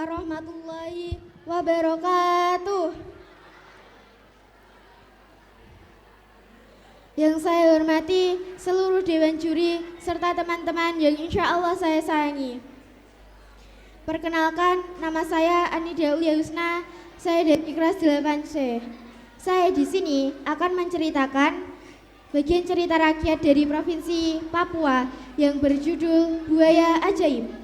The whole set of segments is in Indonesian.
warahmatullahi wabarakatuh. Yang saya hormati seluruh Dewan Juri serta teman-teman yang insya Allah saya sayangi. Perkenalkan, nama saya Anida Ulia Husna, saya dari kelas 8C. Saya di sini akan menceritakan bagian cerita rakyat dari Provinsi Papua yang berjudul Buaya Ajaib.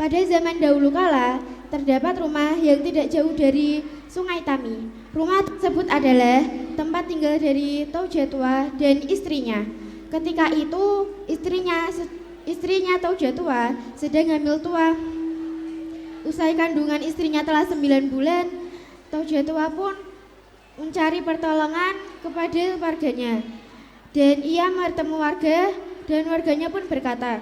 Pada zaman dahulu kala, terdapat rumah yang tidak jauh dari Sungai Tami. Rumah tersebut adalah tempat tinggal dari Taujatua dan istrinya. Ketika itu, istrinya Taujatua sedang hamil tua. Usai kandungan istrinya telah 9 bulan, Taujatua pun mencari pertolongan kepada warganya. Dan ia bertemu warga dan warganya pun berkata,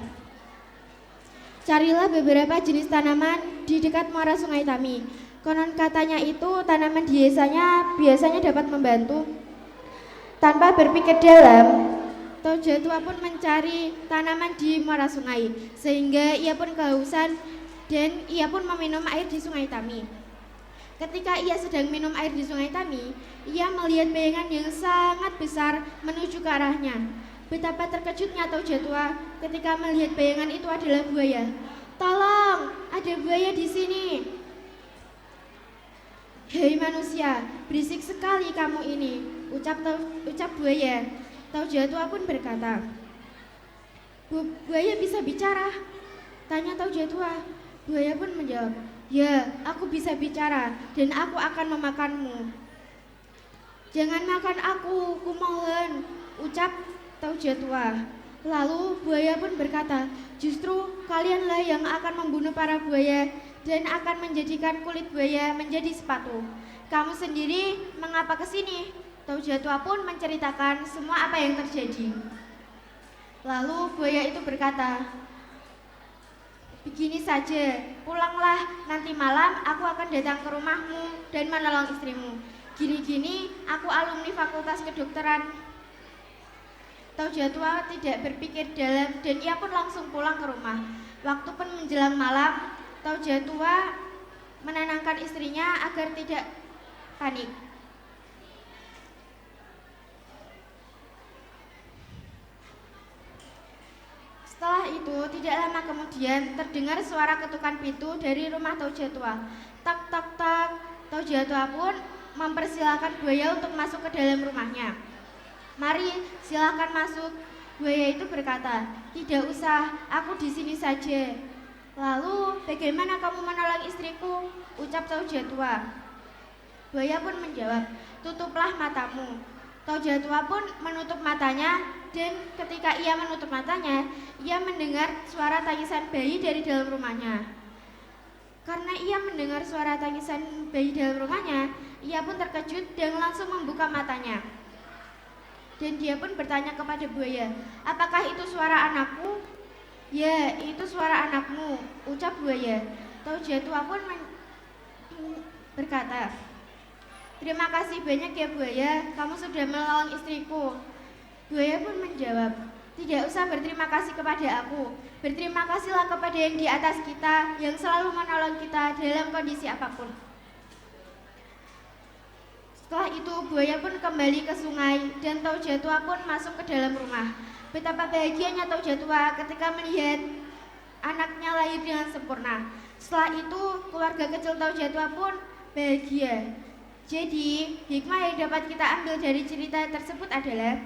"Carilah beberapa jenis tanaman di dekat muara Sungai Tami. Konon katanya itu tanaman biasanya dapat membantu." Tanpa berpikir dalam, Taujatua pun mencari tanaman di muara sungai, sehingga ia pun kehausan dan ia pun meminum air di Sungai Tami. Ketika ia sedang minum air di Sungai Tami, ia melihat bayangan yang sangat besar menuju ke arahnya. Betapa terkejutnya Taujatua ketika melihat bayangan itu adalah buaya. "Tolong, ada buaya di sini." "Hei manusia, berisik sekali kamu ini," ucap buaya. Taujatua pun berkata, "Buaya bisa bicara?" tanya Taujatua. Buaya pun menjawab, "Ya, aku bisa bicara dan aku akan memakanmu." "Jangan makan aku, kumohon," ucap Taujatua. Lalu buaya pun berkata, "Justru kalianlah yang akan membunuh para buaya dan akan menjadikan kulit buaya menjadi sepatu. Kamu sendiri mengapa kesini?" Taujatua pun menceritakan semua apa yang terjadi. Lalu buaya itu berkata, "Begini saja, pulanglah, nanti malam aku akan datang ke rumahmu dan menolong istrimu. Gini-gini aku alumni Fakultas Kedokteran." Taujatua tidak berpikir dalam dan ia pun langsung pulang ke rumah. Waktu pun menjelang malam, Taujatua menenangkan istrinya agar tidak panik. Setelah itu, tidak lama kemudian terdengar suara ketukan pintu dari rumah Taujatua. Tak tak tak, Taujatua pun mempersilahkan buaya untuk masuk ke dalam rumahnya. "Mari, silakan masuk." Buaya itu berkata, "Tidak usah, aku di sini saja." "Lalu, bagaimana kamu menolong istriku?" ucap Taujatua. Buaya pun menjawab, "Tutuplah matamu." Taujatua pun menutup matanya dan ketika ia menutup matanya, ia mendengar suara tangisan bayi dari dalam rumahnya. Karena ia mendengar suara tangisan bayi dalam rumahnya, ia pun terkejut dan langsung membuka matanya. Dan dia pun bertanya kepada buaya, "Apakah itu suara anakku?" "Ya, itu suara anakmu," ucap buaya. Taujatua pun berkata, "Terima kasih banyak ya buaya, kamu sudah menolong istriku." Buaya pun menjawab, "Tidak usah berterima kasih kepada aku. Berterima kasihlah kepada yang di atas kita, yang selalu menolong kita dalam kondisi apapun." Setelah itu buaya pun kembali ke sungai dan Taujatua pun masuk ke dalam rumah. Betapa bahagianya Taujatua ketika melihat anaknya lahir dengan sempurna. Setelah itu keluarga kecil Taujatua pun bahagia. Jadi hikmah yang dapat kita ambil dari cerita tersebut adalah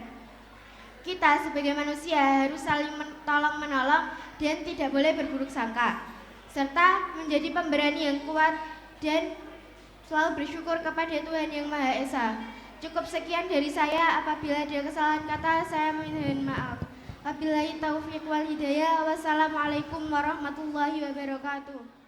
kita sebagai manusia harus saling tolong menolong dan tidak boleh berburuk sangka, serta menjadi pemberani yang kuat dan selalu bersyukur kepada Tuhan Yang Maha Esa. Cukup sekian dari saya. Apabila ada kesalahan kata, saya mohon maaf. Wabillahi taufiq wal hidayah. Wassalamualaikum warahmatullahi wabarakatuh.